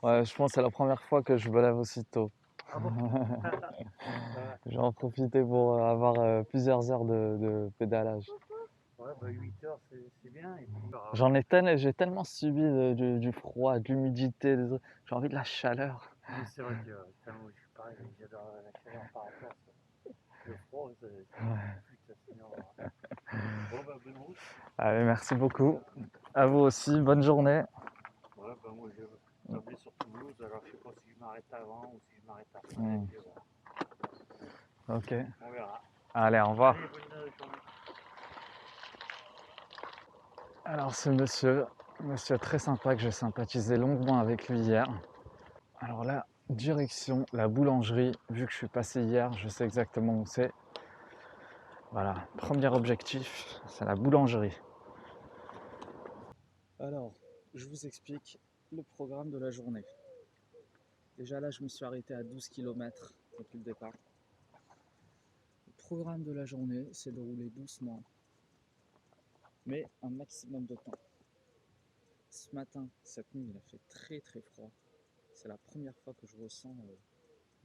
Ouais, je pense que c'est la première fois que je me lève aussitôt. Ah bon? Ouais, Je vais en profiter pour avoir plusieurs heures de pédalage. ouais, bah 8 heures, c'est bien. Et puis, J'ai tellement subi du froid, de l'humidité, j'ai envie de la chaleur. oui, c'est vrai que moi, je suis pareil, j'adore la chaleur par rapport à ça. Le froid, c'est un Ouais. peu plus, ça, sinon. Bon, bah, bonne route. Allez, merci beaucoup. À vous aussi, bonne journée. Ouais, bah, moi, je tablais sur Toulouse, alors je sais pas si je m'arrête avant ou si je m'arrête après. Et Hmm, puis, voilà, ok. on verra. Allez, au revoir. Allez, bonne journée. Alors, ce monsieur très sympa que j'ai sympathisé longuement avec lui hier. Alors là, direction la boulangerie. Vu que je suis passé hier, je sais exactement où c'est. Voilà, premier objectif, c'est la boulangerie. Alors, je vous explique le programme de la journée. Déjà là, je me suis arrêté à 12 km depuis le départ. Le programme de la journée, c'est de rouler doucement, mais un maximum de temps. Ce matin, cette nuit, il a fait très très froid. C'est la première fois que je ressens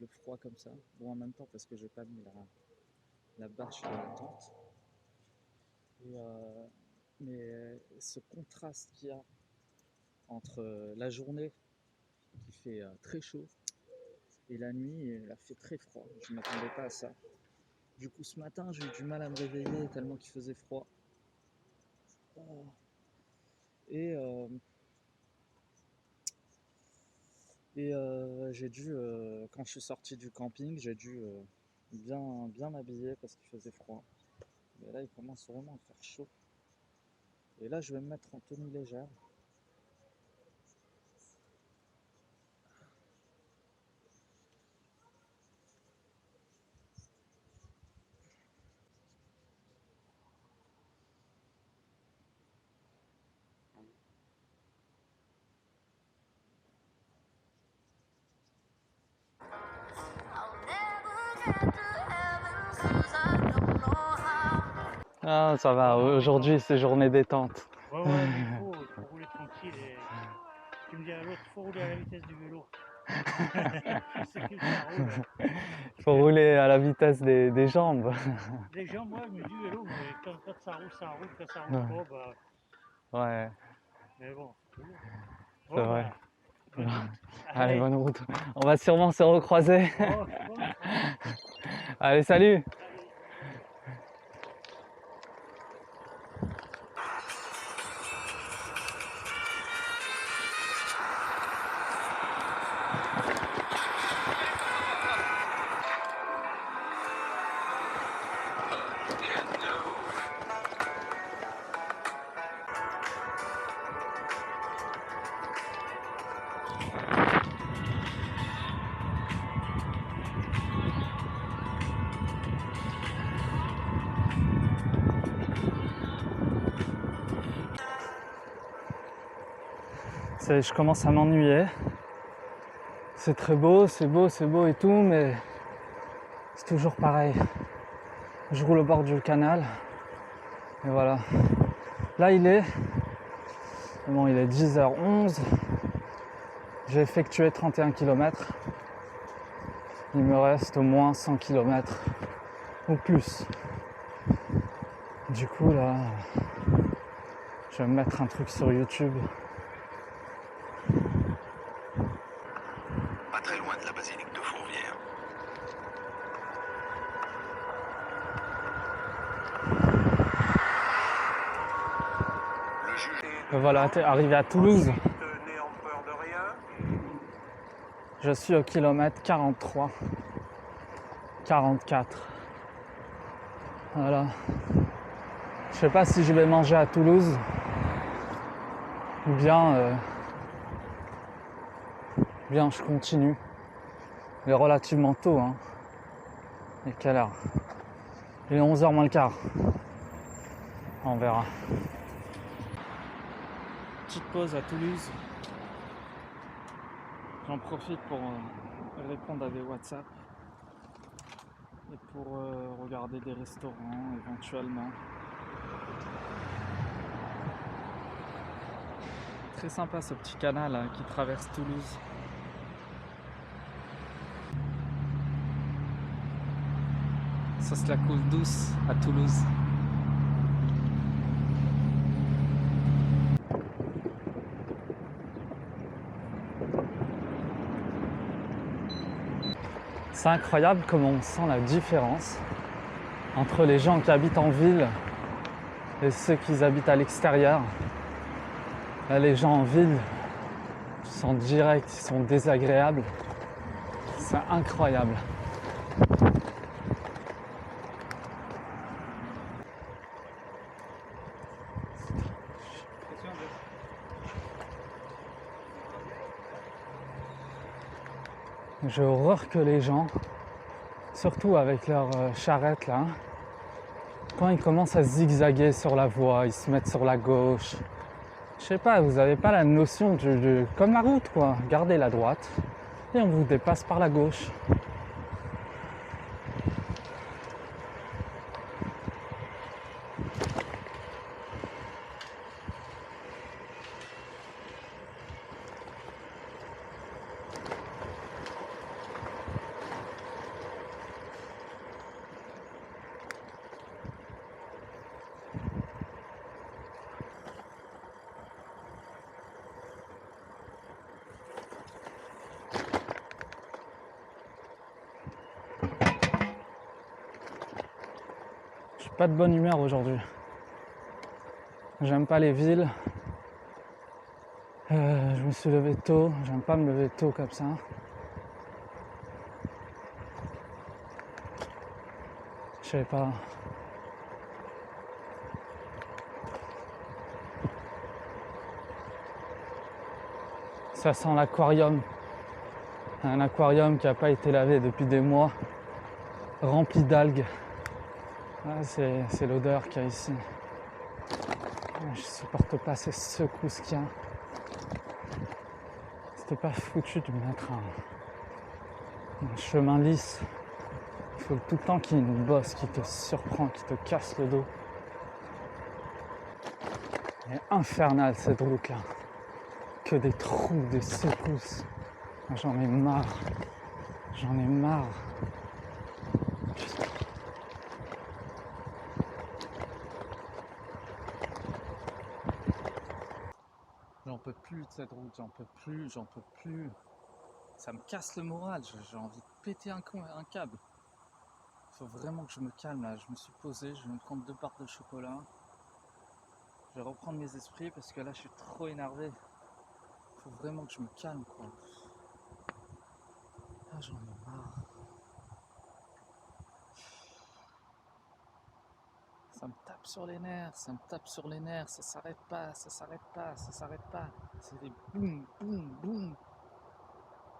le froid comme ça. Bon, en même temps, parce que j'ai pas mis la bâche de la tente. Et, mais ce contraste qu'il y a entre la journée qui fait très chaud et la nuit, il a fait très froid. Je ne m'attendais pas à ça. Du coup, ce matin, j'ai eu du mal à me réveiller tellement qu'il faisait froid. Oh. Et, euh, j'ai dû, quand je suis sorti du camping, j'ai dû bien m'habiller parce qu'il faisait froid. Mais là, il commence vraiment à faire chaud. Et là, je vais me mettre en tenue légère. Ah, ça va. Aujourd'hui, c'est journée détente. Ouais, ouais, mais il faut rouler tranquille. Et tu me dis à l'autre, il faut rouler à la vitesse du vélo. Je sais que ça roule. Il faut rouler à la vitesse des jambes. Les gens, moi, je me dis vélo, mais quand ça roule, ça roule. Quand ça roule Ouais, pas, bah. ouais, Mais bon, c'est cool. c'est Bon, vrai. bah, bonne route. Allez, Allez. bonne route. On va sûrement se recroiser. Oh, je pense, ouais. Allez, salut! Salut. Je commence à m'ennuyer. C'est très beau, c'est beau, c'est beau et tout, mais c'est toujours pareil. Je roule au bord du canal. Et voilà. Là, il est 10h11. J'ai effectué 31 km. Il me reste au moins 100 km ou plus. Du coup, là, je vais me mettre un truc sur YouTube. Pas très loin de la basilique de Fourvière. Le juge Et voilà, arrivé à Toulouse. n'est en peur de rien. Je suis au kilomètre 43, 44. Voilà. Je sais pas si je vais manger à Toulouse ou bien je continue. Il est relativement tôt, hein. Et quelle heure? Il est 11h moins le quart. On verra. Petite pause à Toulouse. J'en profite pour répondre à des WhatsApp et pour regarder des restaurants éventuellement. Très sympa ce petit canal qui traverse Toulouse. Ça se la coule douce à Toulouse. C'est incroyable comment on sent la différence entre les gens qui habitent en ville et ceux qui habitent à l'extérieur. Là, les gens en ville sont directs, ils sont désagréables. C'est incroyable. J'ai horreur que les gens, surtout avec leur charrette là, quand ils commencent à zigzaguer sur la voie, ils se mettent sur la gauche. Je sais pas, vous avez pas la notion comme la route quoi. Gardez la droite et on vous dépasse par la gauche. Pas de bonne humeur aujourd'hui. J'aime pas les villes. Je me suis levé tôt. J'aime pas me lever tôt comme ça. Je sais pas. Ça sent l'aquarium. Un aquarium qui n'a pas été lavé depuis des mois. Rempli d'algues. Ah, c'est l'odeur qu'il y a ici. Je supporte pas ces secousses qu'il y a. C'était pas foutu de mettre un chemin lisse. Il faut tout le temps qu'il y ait une bosse qui te surprend, qui te casse le dos. Elle est infernale cette route là. Que des trous, des secousses. J'en ai marre. J'en ai marre. J'en peux plus de cette route, j'en peux plus. Ça me casse le moral, j'ai envie de péter un câble. Il faut vraiment que je me calme là. Je me suis posé, je vais me prendre 2 barres de chocolat. Je vais reprendre mes esprits parce que là je suis trop énervé. Il faut vraiment que je me calme quoi. Ah, j'en ai marre. Ça me tape sur les nerfs, ça s'arrête pas. C'est des boum, boum, boum.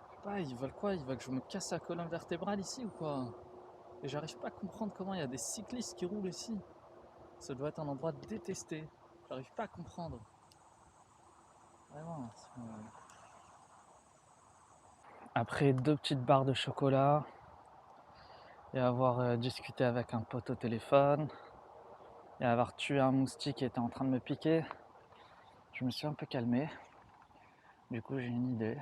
Je sais pas, ils veulent quoi? Ils veulent que je me casse la colonne vertébrale ici ou quoi? Et j'arrive pas à comprendre comment il y a des cyclistes qui roulent ici. Ça doit être un endroit détesté. J'arrive pas à comprendre. Vraiment. Après 2 petites barres de chocolat et avoir discuté avec un pote au téléphone et avoir tué un moustique qui était en train de me piquer, je me suis un peu calmé. Du coup j'ai une idée.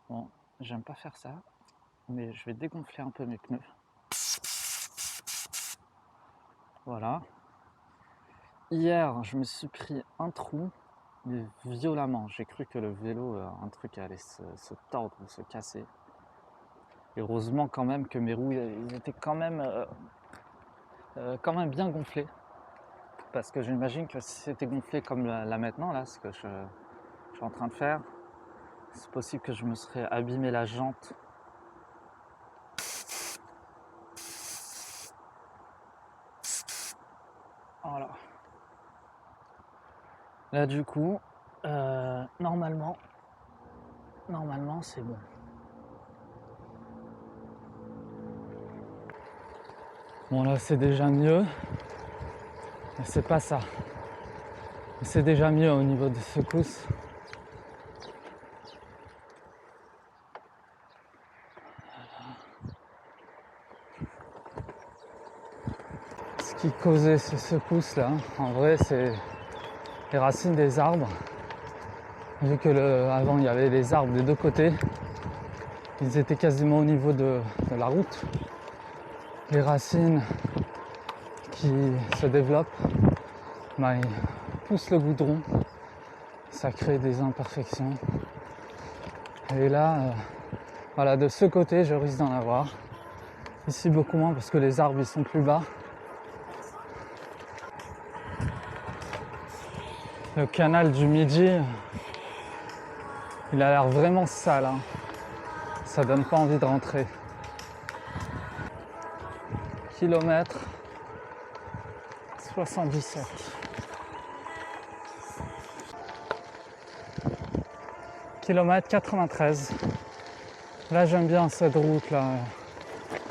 Bon, j'aime pas faire ça, mais je vais dégonfler un peu mes pneus. Voilà. Hier, je me suis pris un trou, mais violemment. J'ai cru que le vélo, un truc allait se tordre ou se casser. Et heureusement quand même que mes roues, ils étaient quand même bien gonflées. Parce que j'imagine que si c'était gonflé comme là maintenant, là, ce que je suis en train de faire, c'est possible que je me serais abîmé la jante. Voilà. Là du coup, normalement c'est bon. Bon là c'est déjà mieux, mais c'est pas ça. C'est déjà mieux au niveau des secousses. Ce qui causait ces secousses là, en vrai c'est les racines des arbres. Vu que avant il y avait des arbres des 2 côtés, ils étaient quasiment au niveau de la route. les racines qui se développent, ils poussent le goudron, ça crée des imperfections. Et là, voilà, de ce côté, je risque d'en avoir. Ici, beaucoup moins parce que les arbres ils sont plus bas. Le canal du Midi, il a l'air vraiment sale, hein. Ça donne pas envie de rentrer. Kilomètre 77. Kilomètre 93. Là j'aime bien cette route là.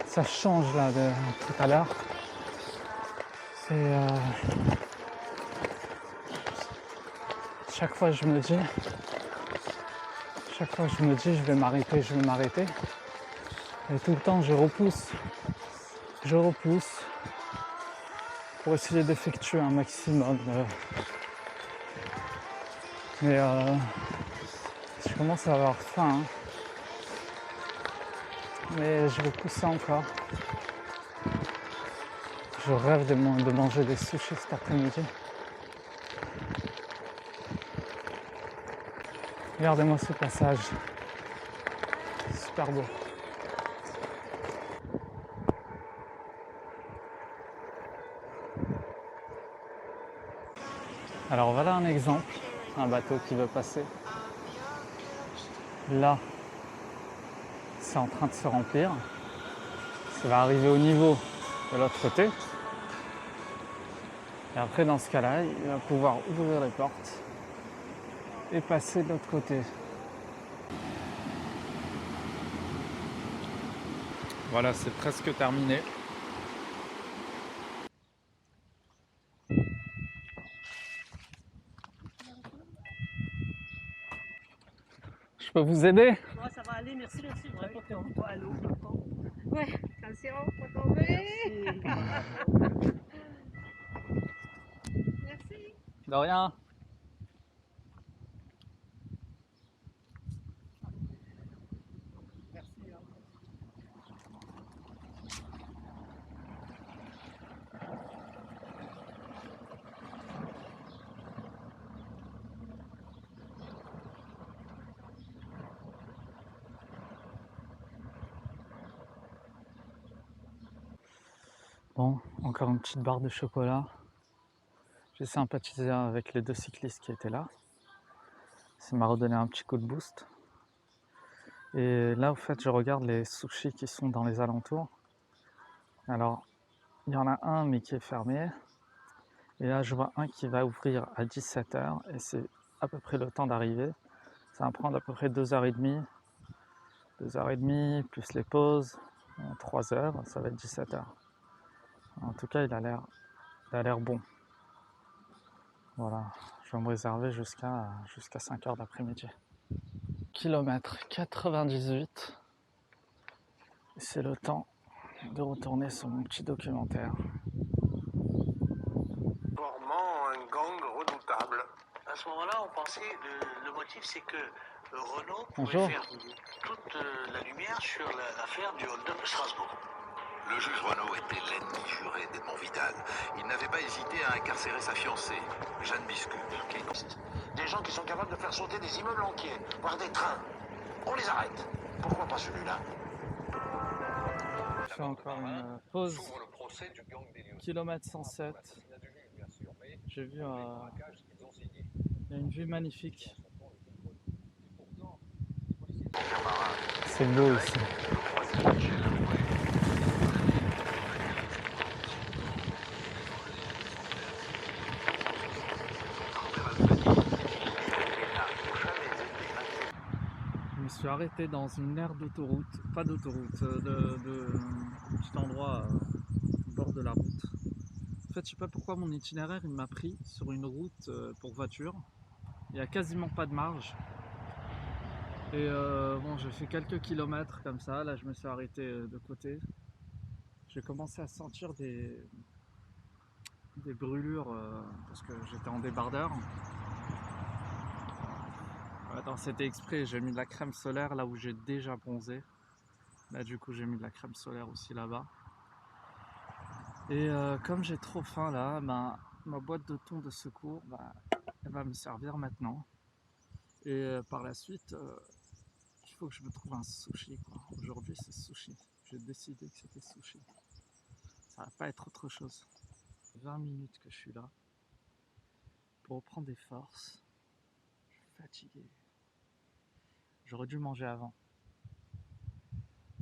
Ça change là de tout à l'heure. C'est chaque fois je me dis je vais m'arrêter. Et tout le temps je repousse pour essayer d'effectuer un maximum. Mais je commence à avoir faim, hein. Mais je vais pousser encore. Je rêve de manger des sushis cet après-midi. Regardez-moi ce passage. Super beau. Alors voilà un exemple, un bateau qui veut passer. Là, c'est en train de se remplir. Ça va arriver au niveau de l'autre côté. Et après, dans ce cas-là, il va pouvoir ouvrir les portes et passer de l'autre côté. Voilà, c'est presque terminé. Je peux vous aider? Moi, ça va aller, merci. Vraiment, t'es en à l'eau. Ouais, attention, faut tomber. Merci. Merci. De rien. Merci. Bon, encore une petite barre de chocolat. J'ai sympathisé avec les deux cyclistes qui étaient là. Ça m'a redonné un petit coup de boost. Et là, au fait, je regarde les sushis qui sont dans les alentours. Alors, il y en a un, mais qui est fermé. Et là, je vois un qui va ouvrir à 17h. Et c'est à peu près le temps d'arriver. Ça va prendre à peu près 2h30. 2h30, plus les pauses. 3h, ça va être 17h. En tout cas, il a l'air bon. Voilà, je vais me réserver jusqu'à 5h d'après-midi. Kilomètre 98. C'est le temps de retourner sur mon petit documentaire. Formant un gang redoutable. À ce moment-là, on pensait, le motif, c'est que Renault pouvait Bonjour. faire toute la lumière sur l'affaire du hold-up de Strasbourg. Le juge Renaud était l'ennemi juré d'Edmond Vidal. Il n'avait pas hésité à incarcérer sa fiancée, Jeanne Biscup. Des gens qui sont capables de faire sauter des immeubles entiers, voire des trains. On les arrête. Pourquoi pas celui-là? Je fais encore une pause. Kilomètre 107. J'ai vu il y a une vue magnifique. C'est beau ici. Je me suis arrêté dans une aire d'autoroute, pas d'autoroute, de petit endroit au bord de la route. En fait, je sais pas pourquoi mon itinéraire il m'a pris sur une route pour voiture. Il n'y a quasiment pas de marge. Et bon, j'ai fait quelques kilomètres comme ça. Là, je me suis arrêté de côté. J'ai commencé à sentir des brûlures parce que j'étais en débardeur. Attends, c'était exprès, j'ai mis de la crème solaire là où j'ai déjà bronzé. Là du coup j'ai mis de la crème solaire aussi là-bas. Et comme j'ai trop faim là, ben, ma boîte de thon de secours, bah, elle va me servir maintenant. Et par la suite, il faut que je me trouve un sushi, quoi. Aujourd'hui, c'est sushi. J'ai décidé que c'était sushi. Ça va pas être autre chose. 20 minutes que je suis là pour reprendre des forces. Je suis fatigué. J'aurais dû manger avant.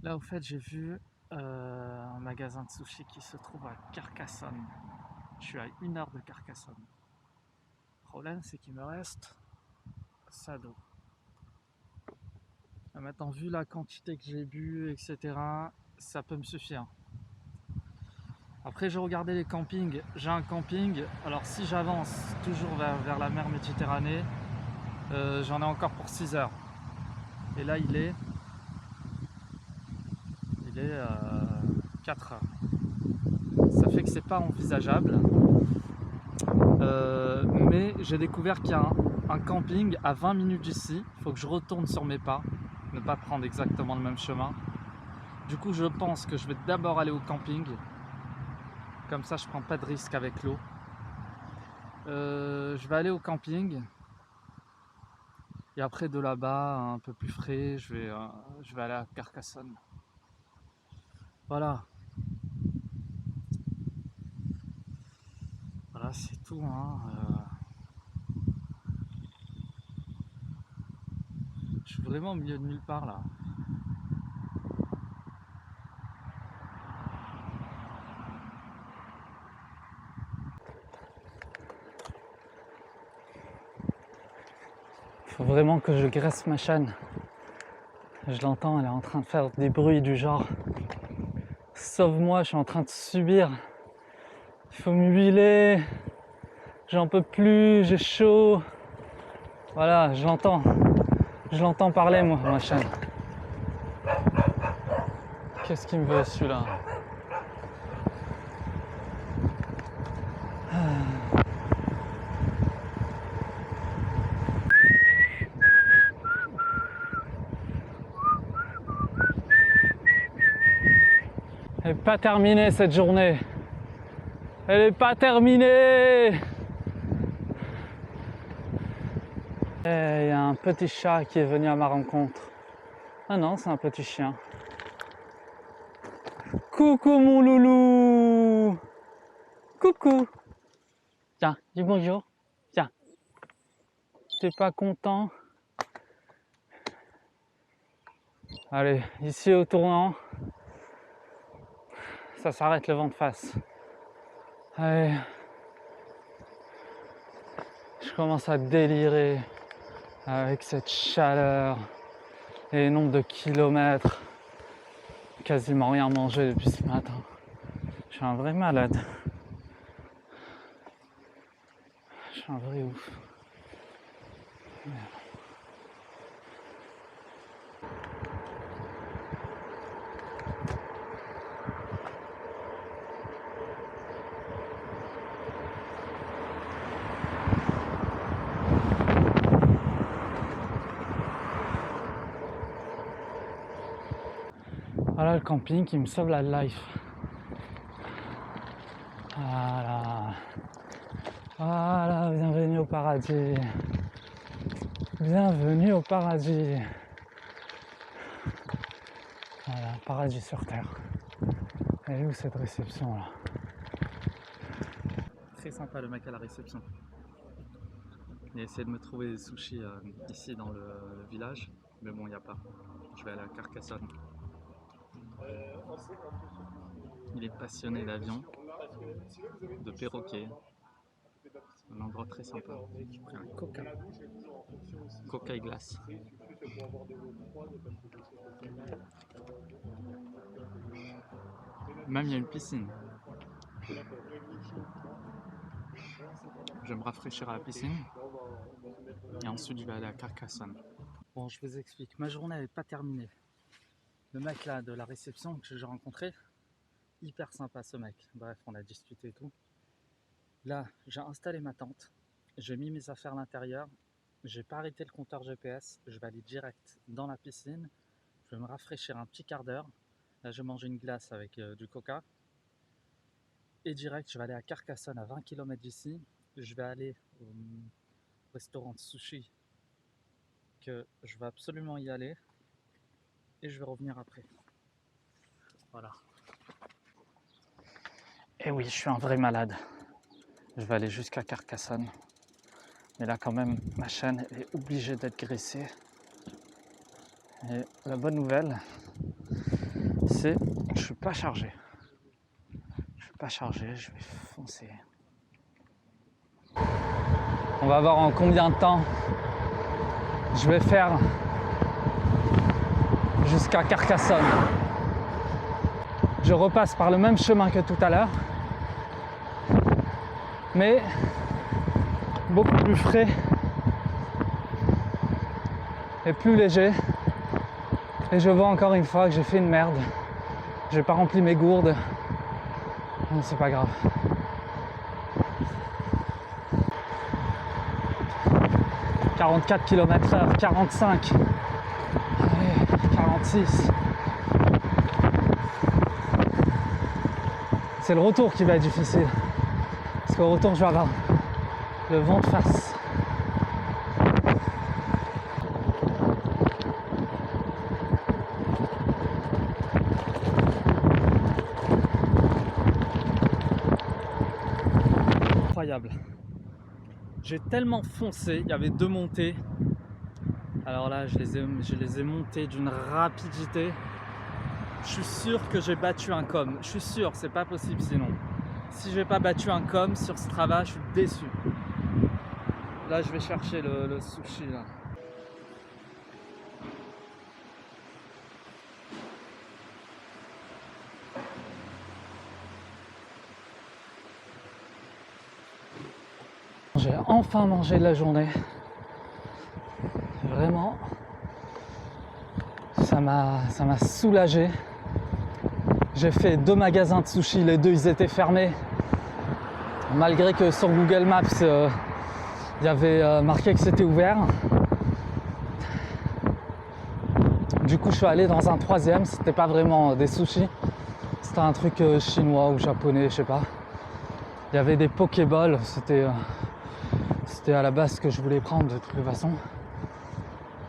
Là, au fait, j'ai vu un magasin de sushi qui se trouve à Carcassonne. Je suis à 1 heure de Carcassonne. Le problème, c'est qu'il me reste ça d'eau. Maintenant, vu la quantité que j'ai bu, etc., ça peut me suffire. Après, j'ai regardé les campings. J'ai un camping. Alors, si j'avance toujours vers la mer Méditerranée, j'en ai encore pour 6 heures. Et là, il est 4 heures. Ça fait que c'est pas envisageable. Mais j'ai découvert qu'il y a un camping à 20 minutes d'ici. Il faut que je retourne sur mes pas, ne pas prendre exactement le même chemin. Du coup, je pense que je vais d'abord aller au camping. Comme ça, je prends pas de risque avec l'eau. Je vais aller au camping. Et après, de là-bas, un peu plus frais, je vais aller à Carcassonne. Voilà. Voilà, c'est tout, hein. Je suis vraiment au milieu de nulle part, là. Faut vraiment que je graisse ma chaîne. Je l'entends, elle est en train de faire des bruits du genre « Sauve-moi, je suis en train de subir. Il faut m'huiler. J'en peux plus, j'ai chaud. » Voilà, je l'entends. Je l'entends parler, moi, ma chaîne. Qu'est-ce qu'il me veut, celui-là? Elle n'est pas terminée cette journée. Elle n'est pas terminée. Il y a un petit chat qui est venu à ma rencontre. Ah non, c'est un petit chien. Coucou mon loulou. Coucou. Tiens, dis bonjour. Tiens. T'es pas content? Allez, ici au tournant. Ça s'arrête le vent de face. Allez. Je commence à délirer avec cette chaleur et le nombre de kilomètres. Quasiment rien mangé depuis ce matin. Je suis un vrai malade. Je suis un vrai ouf. Voilà le camping qui me sauve la life. Voilà. Voilà, bienvenue au paradis. Bienvenue au paradis. Voilà, paradis sur terre. Elle est où cette réception là? Très sympa le mec à la réception. Il a essayé de me trouver des sushis ici dans le village, mais bon, il n'y a pas. Je vais aller à Carcassonne. Il est passionné d'avion, de perroquet. Un endroit très sympa. J'ai pris un coca. Coca et glace. Même il y a une piscine. Je vais me rafraîchir à la piscine. Et ensuite je vais aller à Carcassonne. Bon, je vous explique. Ma journée n'est pas terminée. Le mec là de la réception que j'ai rencontré, hyper sympa ce mec. Bref, on a discuté et tout. Là, j'ai installé ma tente. J'ai mis mes affaires à l'intérieur. J'ai pas arrêté le compteur GPS. Je vais aller direct dans la piscine. Je vais me rafraîchir un petit quart d'heure. Là, je mange une glace avec du coca. et direct, je vais aller à Carcassonne, à 20 km d'ici. Je vais aller au restaurant de sushi, que je vais absolument y aller, et je vais revenir après. Voilà. Et oui, je suis un vrai malade. Je vais aller jusqu'à Carcassonne. Mais là, quand même, ma chaîne est obligée d'être graissée. Et la bonne nouvelle, c'est que je suis pas chargé. Je suis pas chargé, je vais foncer. On va voir en combien de temps je vais faire jusqu'à Carcassonne. Je repasse par le même chemin que tout à l'heure, mais beaucoup plus frais et plus léger. Et je vois encore une fois que j'ai fait une merde. J'ai pas rempli mes gourdes. Non, c'est pas grave. « 44 km/h, 45, allez, 46. C'est le retour qui va être difficile. Parce qu'au retour, je vais avoir le vent de face. Incroyable. J'ai tellement foncé, il y avait 2 montées. Alors là, je les ai montées d'une rapidité. Je suis sûr que j'ai battu un com. Je suis sûr, c'est pas possible sinon. Si j'ai pas battu un com sur Strava, je suis déçu. Là, je vais chercher le sushi là. J'ai enfin mangé de la journée. Vraiment, ça m'a soulagé. J'ai fait 2 magasins de sushi, les 2 ils étaient fermés. Malgré que sur Google Maps, il y avait marqué que c'était ouvert. Du coup, je suis allé dans un 3e, c'était pas vraiment des sushis. C'était un truc chinois ou japonais, je sais pas. Il y avait des pokéballs, c'était à la base ce que je voulais prendre de toutes les façons.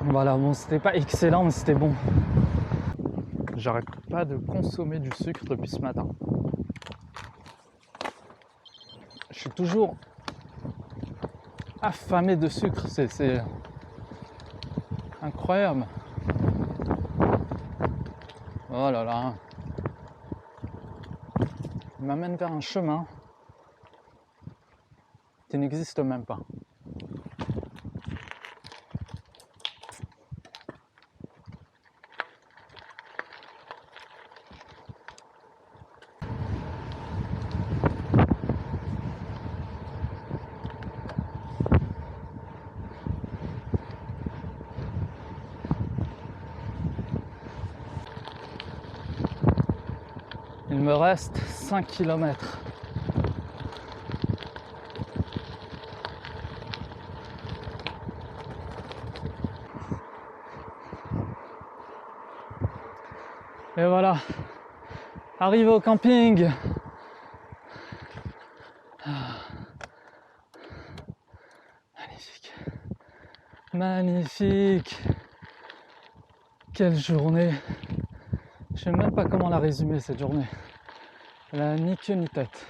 Voilà, bon, c'était pas excellent, mais c'était bon. J'arrête pas de consommer du sucre depuis ce matin. Je suis toujours affamé de sucre, c'est incroyable. Oh là là. Il m'amène vers un chemin qui n'existe même pas. Il me reste 5 km. Et voilà, arrivé au camping. Magnifique. Magnifique. Quelle journée. Je sais même pas comment la résumer cette journée. Elle a ni queue ni tête.